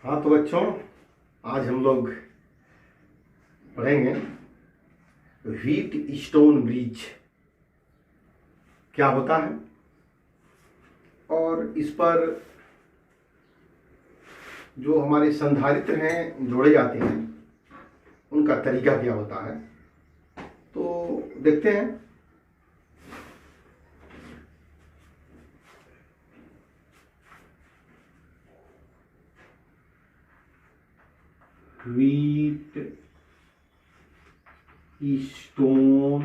हाँ तो बच्चों, आज हम लोग पढ़ेंगे व्हीट स्टोन ब्रिज क्या होता है और इस पर जो हमारे संधारित्र हैं जोड़े जाते हैं उनका तरीका क्या होता है। तो देखते हैं। व्हीट स्टोन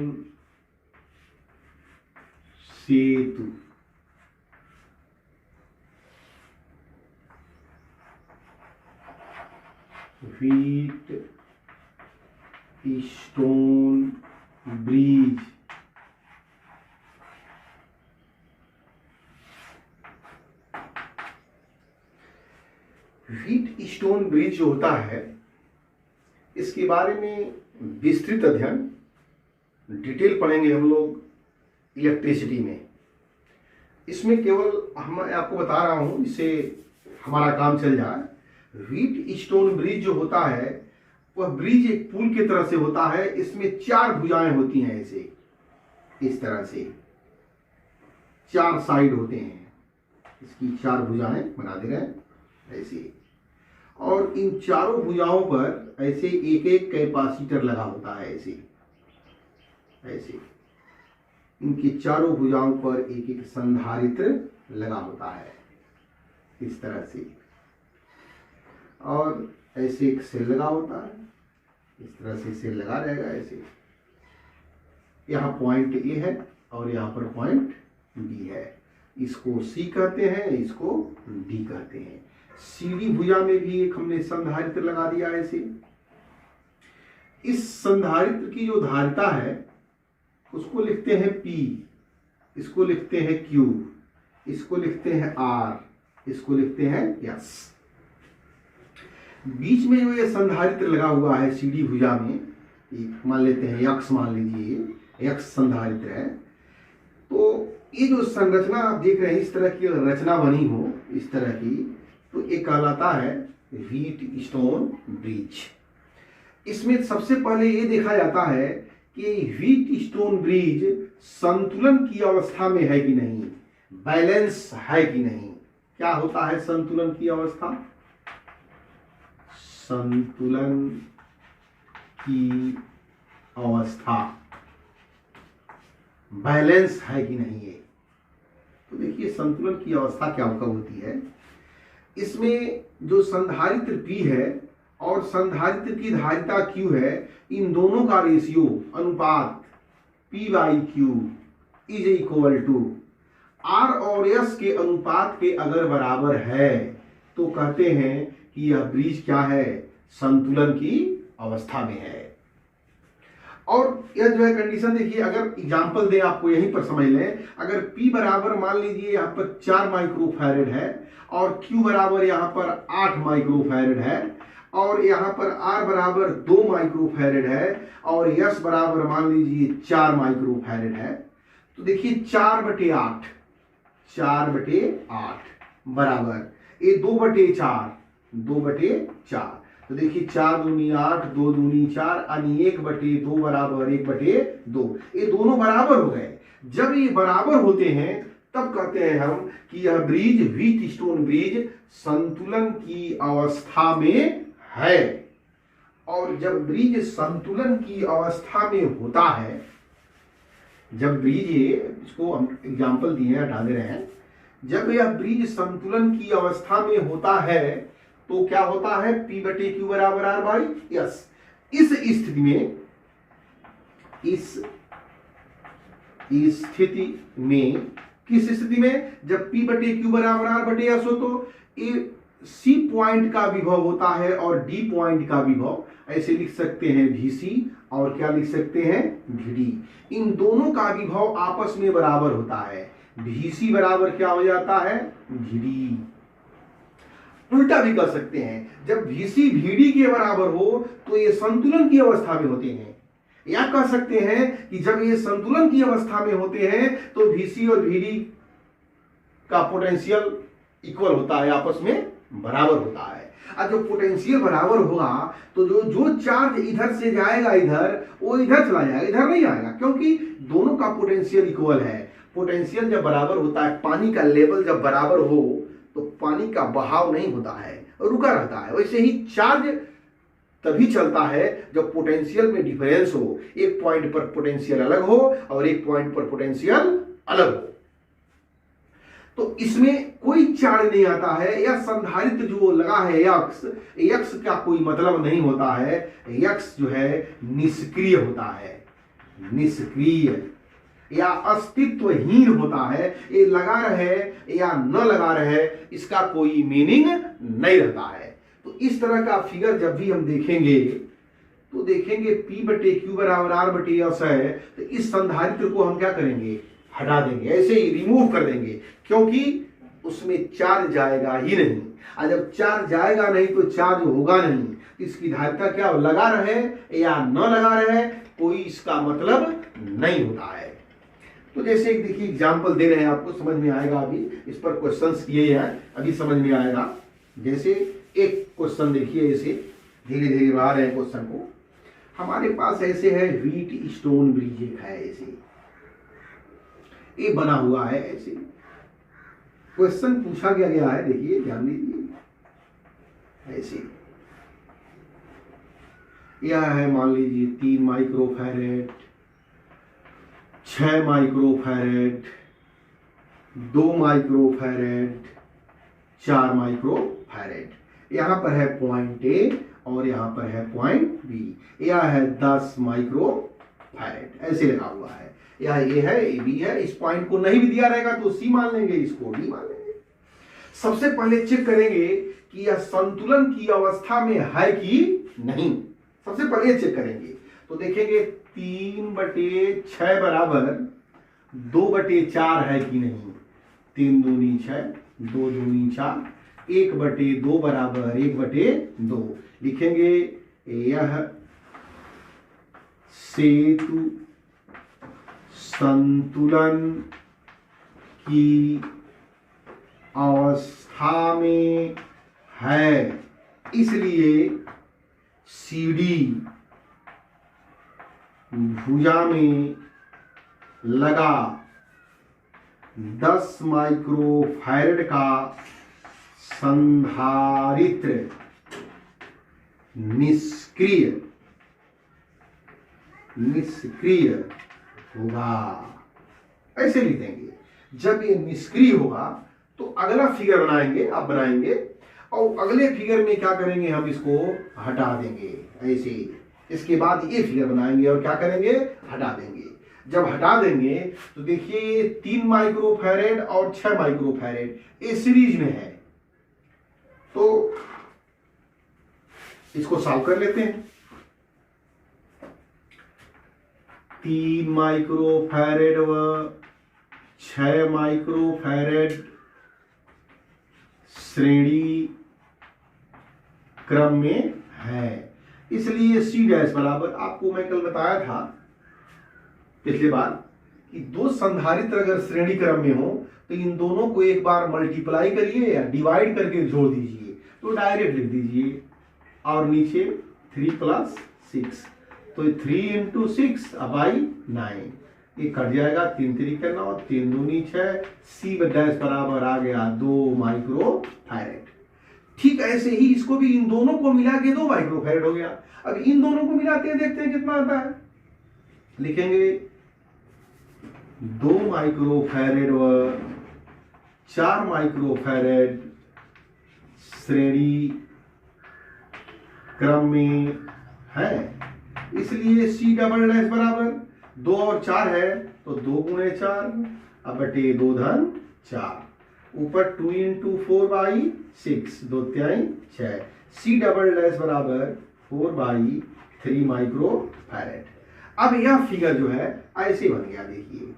सेतु। Wheatstone bridge. Wheatstone bridge जो होता है इसके बारे में विस्तृत अध्ययन डिटेल पढ़ेंगे हम लोग इलेक्ट्रिसिटी में। इसमें केवल मैं आपको बता रहा हूं जिससे हमारा काम चल जाए। व्हीट स्टोन ब्रिज जो होता है वह ब्रिज एक पुल की तरह से होता है। इसमें 4 भुजाएं होती हैं, ऐसे इस तरह से 4 साइड होते हैं। इसकी 4 भुजाएं बना दे रहे हैं ऐसे, और इन चारों भुजाओं पर ऐसे एक एक कैपेसिटर लगा होता है। ऐसे ऐसे इनकी चारों भुजाओं पर एक एक संधारित्र लगा होता है इस तरह से, और ऐसे एक सेल लगा होता है। इस तरह से सेल लगा रहेगा ऐसे। यहाँ पॉइंट ए है और यहाँ पर पॉइंट बी है। इसको सी कहते हैं, इसको डी कहते हैं। सीधी भुजा में भी एक हमने संधारित्र लगा दिया ऐसे। इस संधारित्र की जो धारिता है उसको लिखते हैं P, इसको लिखते हैं Q, इसको लिखते हैं R, इसको लिखते हैं S। बीच में जो ये संधारित्र लगा हुआ है सीधी भुजा में, मान लेते हैं X, मान लीजिए X संधारित्र है। तो ये जो संरचना आप देख रहे हैं, इस तरह की रचना बनी हो इस तरह की, तो ये कहलाता है व्हीट स्टोन ब्रिज। इसमें सबसे पहले ये देखा जाता है कि व्हीट स्टोन ब्रिज संतुलन की अवस्था में है कि नहीं, बैलेंस है कि नहीं। क्या होता है संतुलन की अवस्था? संतुलन की अवस्था बैलेंस है कि नहीं है। तो देखिए संतुलन की अवस्था क्या कब होती है। इसमें जो संधारित्र P है और संधारित्र की धारिता Q है, इन दोनों का रेशियो अनुपात P/Q is equal to R और S के अनुपात के अगर बराबर है तो कहते हैं कि यह ब्रिज क्या है, संतुलन की अवस्था में है। और यह जो है कंडीशन देखिए, अगर एग्जांपल दें आपको यहीं पर समझ लें। अगर P बराबर मान लीजिए यहाँ पर 4 माइक्रोफैरेड है और Q बराबर यहाँ पर 8 माइक्रोफैरेड है और यहाँ पर R बराबर 2 माइक्रोफैरेड है और S बराबर मान लीजिए 4 माइक्रोफैरेड है। तो देखिए 4/8 बराबर ये 2/4 2/4। तो देखिए 4 दूनी 8, 2 दूनी 4, यानी 1/2 बराबर 1/2। ये दोनों बराबर हो गए। जब ये बराबर होते हैं तब कहते हैं हम कि यह ब्रिज व्हीट स्टोन ब्रिज संतुलन की अवस्था में है। और जब ब्रिज संतुलन की अवस्था में होता है, जब ब्रिज इसको हम एग्जाम्पल दिए हैं, हटा दे रहे हैं। जब यह ब्रिज संतुलन की अवस्था में होता है तो क्या होता है, P/Q बराबर R/S। इस स्थिति में किस स्थिति में, जब P/Q बराबर R/S हो तो ये C पॉइंट का विभव होता है और D पॉइंट का विभव ऐसे लिख सकते हैं Vc, और क्या लिख सकते हैं Vd। इन दोनों का विभव आपस में बराबर होता है। Vc बराबर क्या हो जाता है, Vd। उल्टा भी कर सकते हैं, जब Vc Vd के बराबर हो तो ये संतुलन की अवस्था में होते हैं। या कह सकते हैं कि जब ये संतुलन की अवस्था में होते हैं तो Vc और Vd का पोटेंशियल इक्वल होता है, आपस में बराबर होता है। अब जब पोटेंशियल बराबर होगा तो जो चार्ज इधर से जाएगा इधर, वो इधर चला जाएगा, इधर नहीं आएगा, क्योंकि दोनों का पोटेंशियल इक्वल है। पोटेंशियल जब बराबर होता है, पानी का लेवल जब बराबर हो तो पानी का बहाव नहीं होता है, रुका रहता है। वैसे ही चार्ज तभी चलता है जब पोटेंशियल में डिफरेंस हो, एक पॉइंट पर पोटेंशियल अलग हो और एक पॉइंट पर पोटेंशियल अलग हो। तो इसमें कोई चार्ज नहीं आता है। या संधारित्र जो लगा है यक्स का कोई मतलब नहीं होता है। यक्स जो है निष्क्रिय होता है, निष्क्रिय या अस्तित्वहीन होता है। ये लगा रहे या न लगा रहे, इसका कोई मीनिंग नहीं रहता है। तो इस तरह का फिगर जब भी हम देखेंगे तो देखेंगे P बटे Q बराबर R बटे S है, तो इस संधारित्र को हम क्या करेंगे, हटा देंगे, ऐसे ही रिमूव कर देंगे, क्योंकि उसमें चार्ज जाएगा ही नहीं। और जब चार्ज जाएगा नहीं तो चार्ज होगा नहीं, तो इसकी धारिता क्या लगा रहे या न लगा रहे, कोई इसका मतलब नहीं होता है। तो जैसे एक देखिए एग्जाम्पल दे रहे हैं, आपको समझ में आएगा। अभी इस पर क्वेश्चंस किए हैं, अभी समझ में आएगा। जैसे एक क्वेश्चन देखिए, ऐसे धीरे धीरे बढ़ा रहे हैं क्वेश्चन को। हमारे पास ऐसे है व्हीट स्टोन ब्रिज एक है, ऐसे ये बना हुआ है। ऐसे क्वेश्चन पूछा गया है, देखिए ध्यान दीजिए। ऐसे यह है, मान लीजिए 3 माइक्रोफैरेड, 6 माइक्रोफैरेड, 2 माइक्रोफैरेड, 4 माइक्रोफैरेड। यहां पर है पॉइंट ए और यहां पर है पॉइंट बी। यह है 10 माइक्रोफैरेड, ऐसे लगा हुआ है। यह ए है, ए बी है। इस पॉइंट को नहीं भी दिया रहेगा तो सी मान लेंगे, इसको डी मान लेंगे। सबसे पहले चेक करेंगे कि यह संतुलन की अवस्था में है कि नहीं, सबसे पहले चेक करेंगे। तो देखेंगे 3 बटे 6 बराबर 2 बटे 4 है कि नहीं। 3 दूनी 6, 2 दूनी 4, 1 बटे 2 बराबर 1 बटे 2। लिखेंगे यह सेतु संतुलन की अवस्था में है, इसलिए सीडी भुजा में लगा 10 माइक्रोफैरेड का संधारित्र निष्क्रिय होगा, ऐसे लिख देंगे। जब ये निष्क्रिय होगा तो अगला फिगर बनाएंगे, आप बनाएंगे, और अगले फिगर में क्या करेंगे, हम इसको हटा देंगे ऐसे। इसके बाद ये फिगर बनाएंगे और क्या करेंगे, हटा देंगे। जब हटा देंगे तो देखिए 3 माइक्रोफैरेड और 6 माइक्रोफैरेड ये सीरीज में है, तो इसको सॉल्व कर लेते हैं। 3 माइक्रोफैरेड व 6 माइक्रोफैरेड श्रेणी क्रम में है, इसलिए सी डैश बराबर, आपको मैं कल बताया था पिछले बार कि दो संधारित्र अगर श्रेणी क्रम में हो तो इन दोनों को एक बार मल्टीप्लाई करिए या डिवाइड करके जोड़ दीजिए, तो डायरेक्ट लिख दीजिए। और नीचे 3 + 6, तो 3 × 6 बाई 9, ये कट जाएगा। 3 3 करना और 3 दूनी 6, सी डैश बराबर आ गया 2 माइक्रोफैरेड। ठीक ऐसे ही इसको भी इन दोनों को मिला के 2 माइक्रोफैरेड हो गया। अब इन दोनों को मिलाते हैं, देखते हैं कितना आता है। लिखेंगे 2 माइक्रोफैरेड व 4 माइक्रोफैरेड श्रेणी क्रम में है, इसलिए सी डबल डैश बराबर 2 और 4 है तो 2 × 4 अब बटे 2 धन 4, ऊपर 2 × 4 बाई 6, 2 3 6, सी डबल डैश बराबर 4 बाई 3 माइक्रोफैरेड। अब यह फिगर जो है ऐसे बन गया, देखिए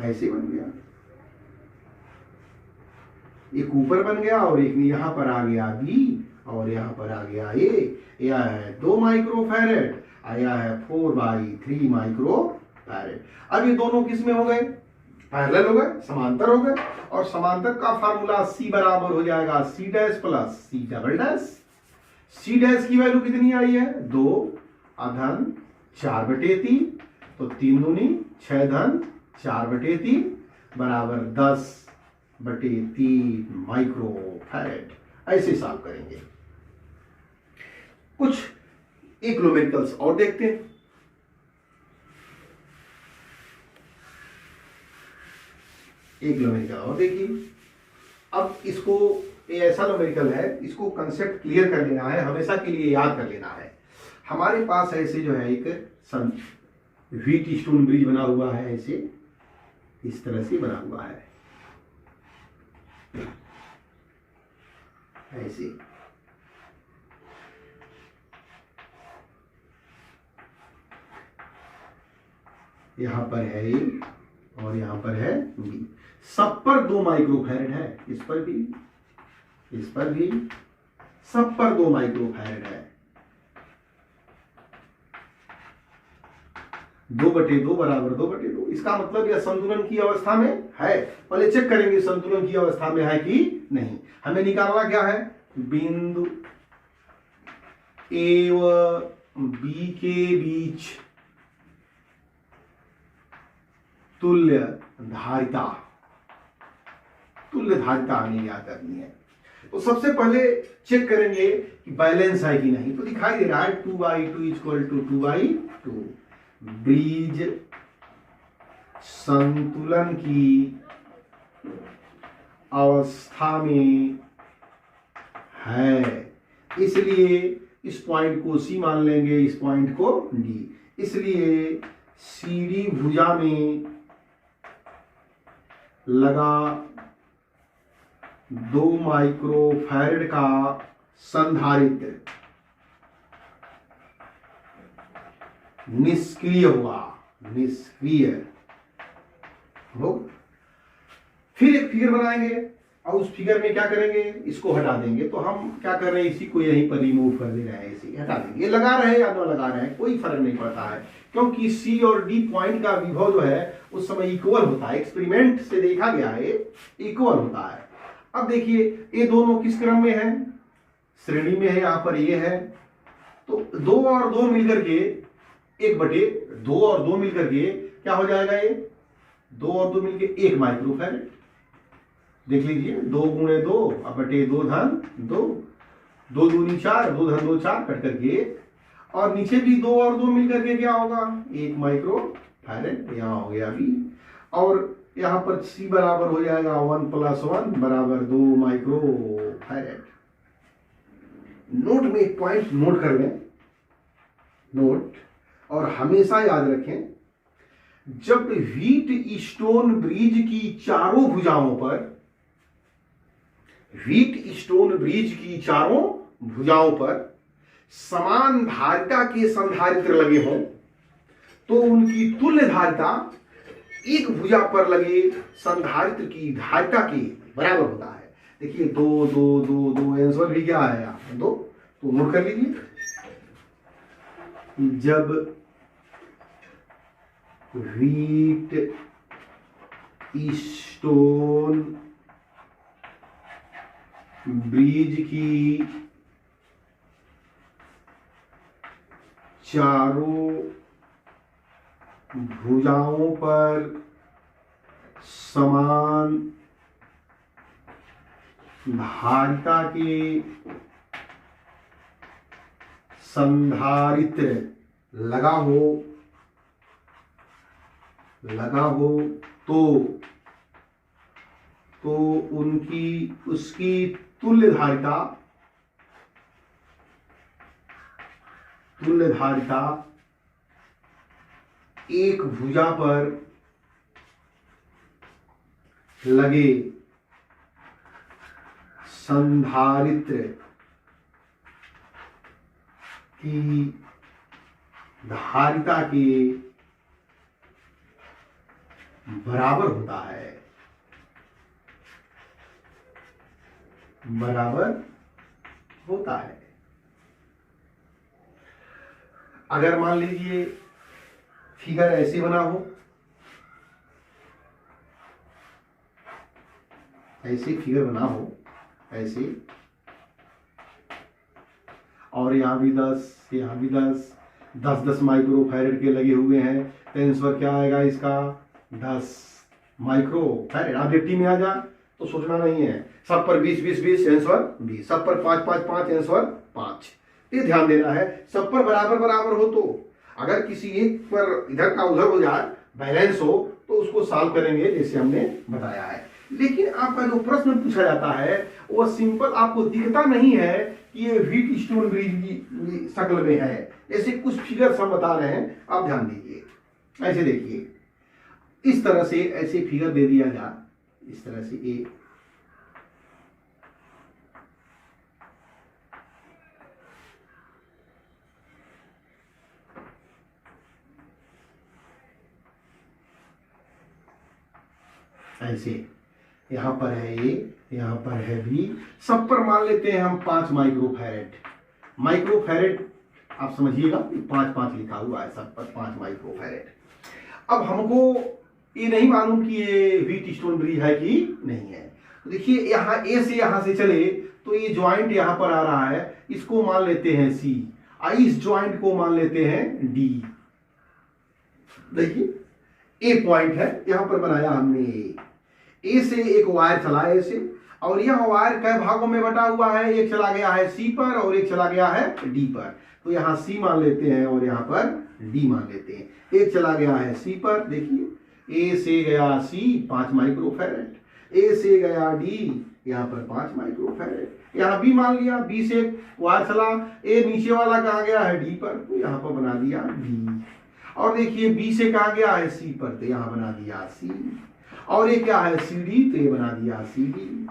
ऐसे बन गया, एक ऊपर बन गया और एक यहां पर आ गया बी और यहां पर आ गया ए। यह है 2 माइक्रोफैरेड, आया है 4 बाई 3 माइक्रोफैरेड। अब ये दोनों किस में हो गए, पैरेलल हो गए, समांतर हो गए, और समांतर का फार्मूला सी बराबर हो जाएगा C dash plus C double dash. C dash की वैल्यू कितनी आई है 2 अधन 4/3, तो 3 दूनी 6 धन 4/3 बराबर 10/3 माइक्रो फैरेड। ऐसे सॉल्व करेंगे। कुछ इकोनॉमिकल्स और देखते हैं। एक न्यूमेरिकल और देखिए। अब इसको, ये ऐसा न्यूमेरिकल है, इसको कंसेप्ट क्लियर कर लेना है, हमेशा के लिए याद कर लेना है। हमारे पास ऐसे जो है एक व्हीट स्टोन ब्रिज बना हुआ है, ऐसे इस तरह से बना हुआ है, ऐसे। यहां पर है ए और यहां पर है बी, सब पर 2 माइक्रोफैरड है, इस पर भी, इस पर भी, सब पर 2 माइक्रोफैरड है। 2/2 बराबर 2/2। इसका मतलब यह संतुलन की अवस्था में है। पहले चेक करेंगे संतुलन की अवस्था में है कि नहीं। हमें निकालना क्या है, बिंदु ए व बी के बीच तुल्य धारिता, तुल्य धारिता हमें क्या करनी है। तो सबसे पहले चेक करेंगे कि बैलेंस है कि नहीं। तो दिखाई दे रहा है 2/2 इक्वल टू 2/2। ब्रिज संतुलन की अवस्था में है, इसलिए इस पॉइंट को सी मान लेंगे, इस पॉइंट को डी। इसलिए सीडी भुजा में लगा 2 माइक्रोफैरड का संधारित्र निष्क्रिय हुआ, निष्क्रिय हो। फिर एक फिगर बनाएंगे और उस फिगर में क्या करेंगे, इसको हटा देंगे। तो हम क्या कर रहे हैं, इसी को यहीं पर रिमूव कर दे रहे हैं, इसे हटा देंगे। लगा रहे या ना लगा रहे हैं कोई फर्क नहीं पड़ता है, क्योंकि सी और डी पॉइंट का विभव जो है उस समय इक्वल होता है। एक्सपेरिमेंट से देखा गया है इक्वल होता है। अब देखिए ये दोनों किस क्रम में है, श्रेणी में है। यहां पर ये है, तो 2 और 2 मिलकर के 1/2 और 2 मिलकर के क्या हो जाएगा, ये 2 और 2 मिलकर 1 माइक्रोफैरड। देख लीजिए 2 × 2 बटे 2 धन 2, 2 दूनी 4, 2 धन 2 4 कट करके 1, और नीचे भी 2 और 2 मिलकर के क्या होगा 1 माइक्रोफैरड। यहाँ हो गया अभी, और यहाँ पर C बराबर हो जाएगा 1 + 1 बराबर 2 माइक्रोफैरड। नोट में एक पॉइंट नोट कर लें, नोट, और हमेशा याद रखें, जब व्हीट स्टोन ब्रिज की चारों भुजाओं पर, व्हीट स्टोन ब्रिज की चारों भुजाओं पर समान धारिता के संधारित्र लगे हों, तो उनकी तुल्य धारिता एक भुजा पर लगे संधारित्र की धारिता के बराबर होता है। देखिए 2 2 2 2 आंसर भी क्या आया 2। तो नोट कर लीजिए, जब व्हीट स्टोन ब्रिज की चारों भुजाओं पर समान धारिता के संधारित्र लगा हो तो उनकी उसकी तुल्य धारिता एक भुजा पर लगे संधारित्र की धारिता के बराबर होता है, बराबर होता है। अगर मान लीजिए फिगर ऐसे बना हो, ऐसे फिगर बना हो ऐसे, और यहाँ भी 10, यहाँ भी 10, 10 माइक्रो फैरेड के लगे हुए हैं, तो आंसर क्या आएगा इसका 10 माइक्रो फैरेड। आप टी में आ जा तो सोचना नहीं है, सब पर 20 20 20 आंसर 20, सब पर 5 5 5 आंसर 5। ये ध्यान देना है, सब पर बराबर बराबर हो तो, अगर किसी एक पर इधर का उधर हो जाए, बैलेंस हो, तो उसको सॉल्व करेंगे जैसे हमने बताया है। लेकिन आपका जो प्रश्न पूछा जाता है वो सिंपल आपको दिखता नहीं है कि ये व्हीट स्टोन ब्रिज की शक्ल में है, ऐसे कुछ फिगर्स हम बता रहे हैं, आप ध्यान दीजिए। ऐसे देखिए, इस तरह से ऐसे फिगर दे दिया जा, इस तरह से ए, ऐसे यहां पर है ए, यहां पर है बी, सब पर मान लेते हैं हम 5 माइक्रोफैरेड। माइक्रोफैरेड आप समझिएगा, 5 5 लिखा हुआ है, सब पर 5 माइक्रोफैरेड। अब हमको ये नहीं मालूम कि ये व्हीट स्टोन ब्रिज है कि नहीं है। तो देखिए यहाँ ए से यहां से चले तो ये ज्वाइंट यहां पर आ रहा है, इसको मान लेते हैं सी, इस ज्वाइंट को मान लेते हैं डी। देखिए ए पॉइंट है, यहां पर बनाया हमने ए से एक वायर चला है ऐसे, और यह वायर कई भागों में बटा हुआ है, एक चला गया है सी पर और एक चला गया है डी पर। तो यहाँ सी मान लेते हैं और यहाँ पर डी मान लेते हैं। एक चला गया है सी पर, देखिए ए से गया सी 5 माइक्रोफैरेड, ए से गया डी यहाँ पर 5 माइक्रोफैरेड, यहाँ बी मान लिया, बी से वायर चला, ए नीचे वाला कहा गया है डी पर, तो यहाँ पर बना दिया डी। और देखिए बी से कहा गया है सी पर, तो यहाँ बना दिया सी, और ये क्या है सी डी, तो ये बना दिया सी डी।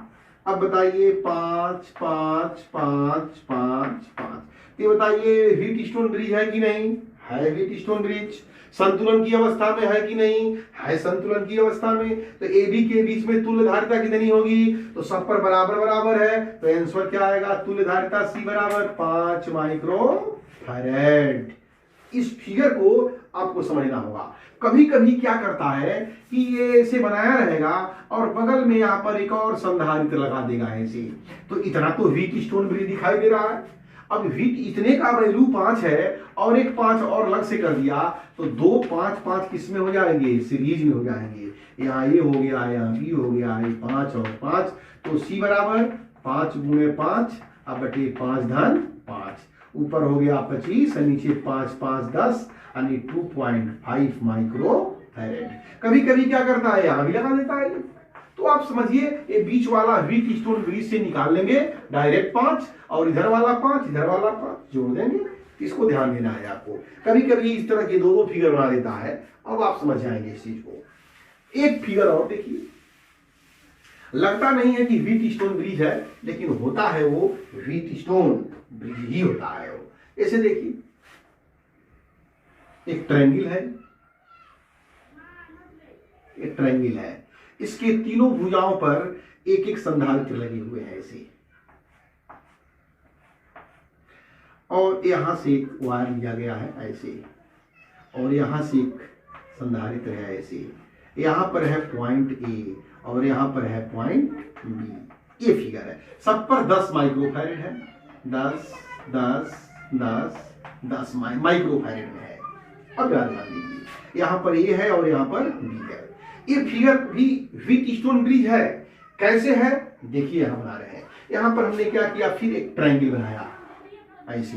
अब बताइए 5 5 5 5 5, ये बताइए व्हीट स्टोन ब्रिज है कि नहीं है? व्हीट स्टोन ब्रिज संतुलन की अवस्था में है कि नहीं है? संतुलन की अवस्था में। तो ए बी के बीच में तुल्य धारिता कितनी होगी? तो सब पर बराबर बराबर है, तो आंसर क्या आएगा? तुल्य धारिता सी बराबर 5 माइक्रोफैरेड। इस फिगर को आपको समझना होगा। कभी कभी क्या करता है कि ये ऐसे बनाया रहेगा और बगल में यहाँ पर एक और संधारित्र लगा देगा ऐसे, तो इतना तो व्हीट स्टोन ब्रिज दिखाई दे रहा है। अब व्हीट इतने का वैल्यू 5 है और एक 5 और अलग से कर दिया, तो 2 5 5 किस में हो जाएंगे? सीरीज में हो जाएंगे। यहाँ ये हो गया, यहाँ बी हो गया, ये 5 और 5, तो सी बराबर 5 गुणे 5 अब बटे 5 धन 5, ऊपर हो गया 25 और नीचे 5 5 10 यानी 2.5 माइक्रोफैरेड। कभी कभी क्या करता है, यहां भी लगा देता है। तो आप समझिए ये बीच वाला व्हीट स्टोन ब्रिज से निकाल लेंगे डायरेक्ट 5, और इधर वाला 5 इधर वाला 5 जोड़ देंगे। इसको ध्यान देना है आपको। कभी कभी इस तरह के दो फिगर बना देता है। अब आप समझ जाएंगे इस चीज को। एक फिगर और देखिए, लगता नहीं है कि व्हीट स्टोन ब्रिज है, लेकिन होता है वो व्हीट स्टोन ब्रिज ही होता है वो। ऐसे देखिए, एक ट्रायंगल है, एक ट्रायंगल है, इसके तीनों भुजाओं पर एक एक संधारित्र लगे हुए हैं ऐसे, और यहां से एक वायर लिया गया है ऐसे, और यहां से एक संधारित्र है ऐसे। यहां पर है पॉइंट ए और यहां पर है पॉइंट बी। ये फिगर है, सब पर 10 माइक्रोफैरेड है, 10 10 10 10 माइक्रोफैरेड में है। अब याद मान लीजिए यहां पर ए है और यहां पर बी है। ये फिगर भी व्हीट स्टोन ब्रिज है। कैसे है देखिए, हम बना रहे हैं। यहां पर हमने क्या किया, फिर एक ट्रायंगल बनाया ऐसे,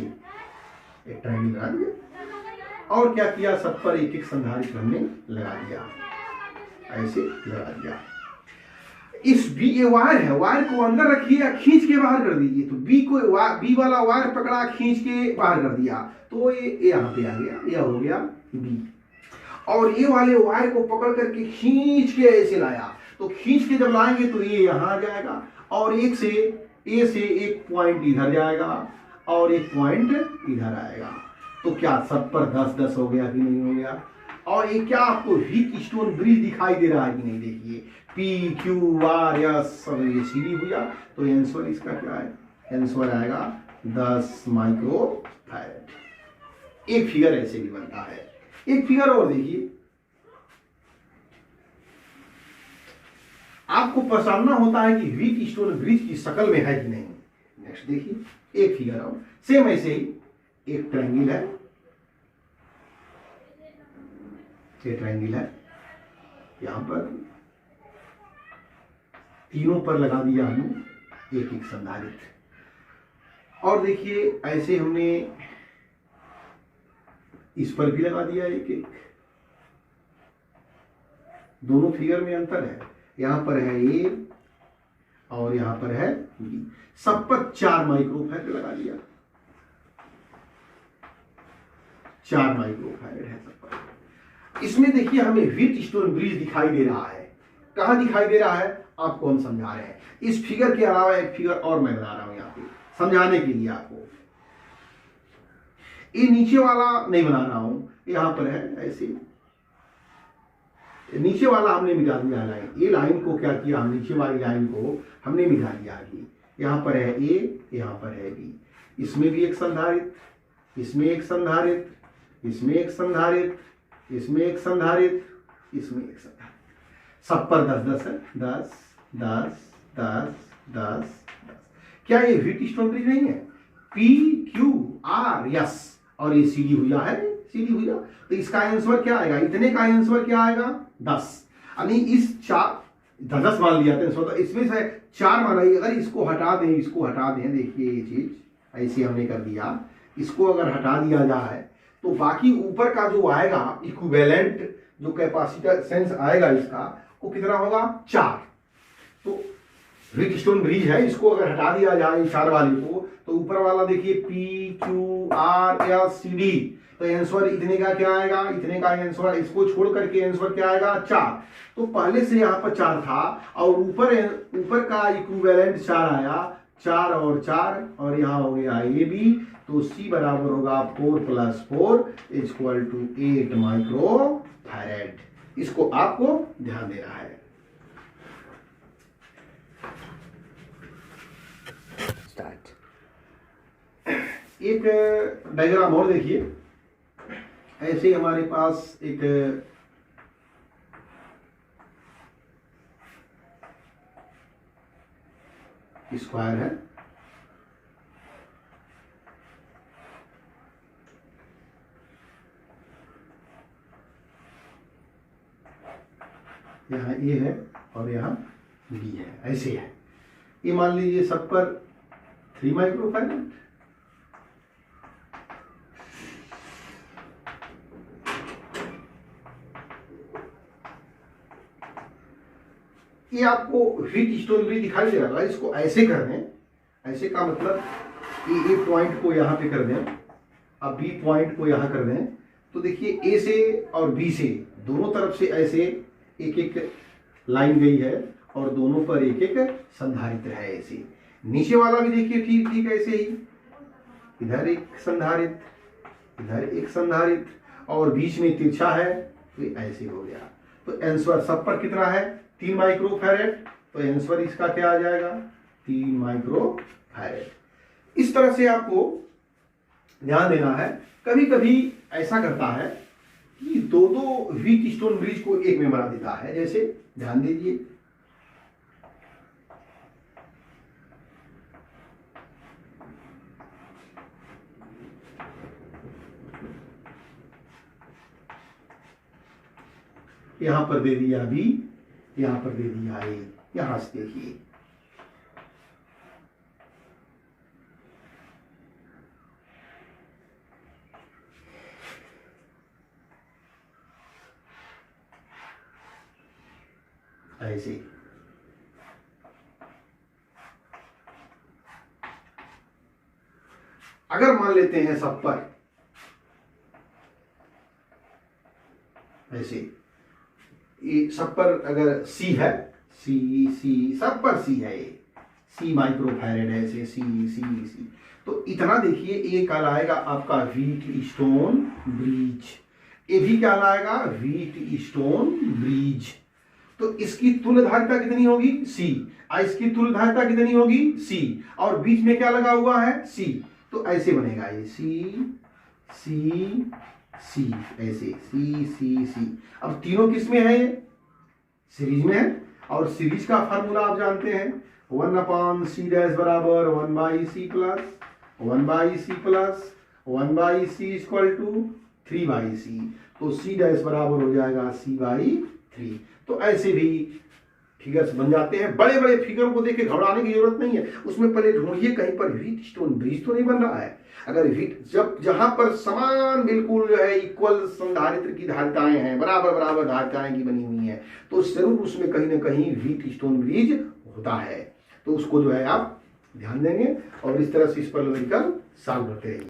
एक ट्रायंगल बना दिया, और क्या किया, सब पर एक एक संधारित्र हमने लगा दिया, ऐसे लगा दिया। इस बी, ये वायर है, वायर को अंदर रखिए, खींच के बाहर कर दीजिए। तो बी को बी वाला वायर पकड़ा, खींच के बाहर कर दिया, तो ये यहाँ पे आ गया, यह हो गया बी। और ये वाले वायर को पकड़ करके खींच के ऐसे लाया, तो खींच के जब लाएंगे तो ये यहाँ आ जाएगा, और एक से ए से एक पॉइंट इधर जाएगा और एक पॉइंट इधर आएगा। तो क्या सब पर 10 10 हो गया कि नहीं हो गया? और ये क्या आपको व्हीट स्टोन ब्रिज दिखाई दे रहा है कि नहीं? देखिए पी क्यू आर एस सब ये सीधी भुजा, तो आंसर इसका क्या है? आंसर आएगा 10 माइक्रोफैरेड। एक फिगर ऐसे भी बनता है। एक फिगर और देखिए, आपको पहचानना होता है कि व्हीट स्टोन ब्रिज की शक्ल में है कि नहीं। नेक्स्ट देखिए एक फिगर और सेम ऐसे ही एक ट्रायंगल है, ये ट्रायंगल है, यहां पर तीनों पर लगा दिया हमने एक एक संधारित्र। और देखिए ऐसे हमने इस पर भी लगा दिया एक एक। दोनों फिगर में अंतर है, यहां पर है ए और यहां पर है बी। सब पर 4 माइक्रोफैरड लगा दिया, 4 माइक्रोफैरड है सब पर। इसमें देखिए हमें व्हीट स्टोन ब्रिज दिखाई दे रहा है। कहां दिखाई दे रहा है आपको हम समझा रहे हैं। इस फिगर के अलावा एक फिगर और मैं बना रहा हूं यहां पे समझाने के लिए आपको। ये नीचे वाला नहीं बना रहा हूं, यहां पर है ऐसे, नीचे वाला हमने मिटा दिया लाइन। ये लाइन को क्या किया, हम नीचे वाली लाइन को हमने मिटा दिया आगे। यहां पर है ए, यहां पर है बी। इसमें भी एक संधारित्र, इसमें एक संधारित्र, इसमें एक संधारित्र, इसमें एक संधारित्र, इसमें एक संधारित्र। सब पर 10-10 है, 10 10 10 10 10। क्या ये व्हीट स्टोन ब्रिज नहीं है? पी क्यू आर यस, और ये सीडी भुजा है, सीडी भुजा। तो इसका आंसर क्या आएगा, इतने का आंसर क्या आएगा 10। यानी इस 10 मान लिया था, तो इसमें से 4 माना। अगर इसको हटा दें, इसको हटा दें, देखिए ये चीज ऐसे हमने कर दिया, इसको अगर हटा दिया जाए तो बाकी ऊपर का जो आएगा इक्विवेलेंट जो कैपेसिटेंस आएगा इसका, वो कितना होगा 4। तो व्हीट स्टोन ब्रिज है, इसको अगर हटा दिया जाए 4 वाले को, तो ऊपर वाला देखिए P Q R S C D, तो आंसर इतने का क्या आएगा, इतने का आंसर, इसको छोड़ करके आंसर क्या आएगा 4। तो पहले से यहाँ पर 4 था और ऊपर का इक्विवेलेंट 4 आया, 4 और 4, और यहाँ हो गया ए बी। तो सी बराबर होगा 4 + 4 = 8 माइक्रोफैरड। इसको आपको ध्यान देना है। स्टार्ट। एक डायग्राम और देखिए, ऐसे हमारे पास एक स्क्वायर है, यहाँ ए है और यहाँ बी है, ऐसे है। ये मान लीजिए सब पर 3 माइक्रोफैरड। ये आपको व्हीट स्टोन ब्रिज दिखाई दे रहा है। इसको ऐसे कर दें, ऐसे का मतलब ए पॉइंट को यहाँ पे कर दें, अब बी पॉइंट को यहाँ कर दें, तो देखिए ए से और बी से दोनों तरफ से ऐसे एक एक लाइन गई है और दोनों पर एक एक संधारित्र है। ऐसे नीचे वाला भी देखिए ठीक ठीक ऐसे ही, इधर एक संधारित्र, इधर एक संधारित्र, और बीच में तिरछा है, तो ऐसे हो गया। तो आंसर सब पर कितना है 3 माइक्रोफैरड। तो आंसर इसका क्या आ जाएगा 3 माइक्रोफैरड। इस तरह से आपको ध्यान देना है। कभी कभी ऐसा करता है कि दो व्हीट स्टोन ब्रिज को एक में बना देता है। जैसे ध्यान दीजिए, यहां पर दे दिया बी, यहां पर दे दिया ए। यहां से देखिए ऐसे। अगर मान लेते हैं सब पर ऐसे, ये सब पर अगर सी है, सी सब पर सी है, ये सी माइक्रोफैरड है, ऐसे सी। तो इतना देखिए, ये कहलाएगा आपका व्हीट स्टोन ब्रिज। ये भी कहलाएगा व्हीट स्टोन ब्रिज। तो इसकी तुल्य धारिता कितनी होगी सी, इसकी तुल्य धारिता कितनी होगी सी, और बीच में क्या लगा हुआ है सी। तो ऐसे बनेगा ये सी ऐसे सी। अब तीनों किस में है, ये सीरीज में है। और सीरीज का फार्मूला आप जानते हैं 1/c बराबर 1/c plus 1/c plus 1/c equal to 3/c। तो c डैश बराबर हो जाएगा c/3। तो ऐसे भी फिगर्स बन जाते हैं। बड़े बड़े फिगर को देख के घबराने की जरूरत नहीं है, उसमें पहले ढूंढिए कहीं पर व्हीट स्टोन ब्रिज तो नहीं बन रहा है। अगर व्हीट जब जहां पर समान बिल्कुल जो है इक्वल संधारित्र की धारिताएं हैं, बराबर बराबर धारिताएं की बनी हुई हैं, तो जरूर उसमें कहीं ना कहीं व्हीट स्टोन ब्रिज होता है। तो उसको जो है आप ध्यान देंगे और इस तरह से इस पर लॉजिकल सॉल्व करते रहेंगे।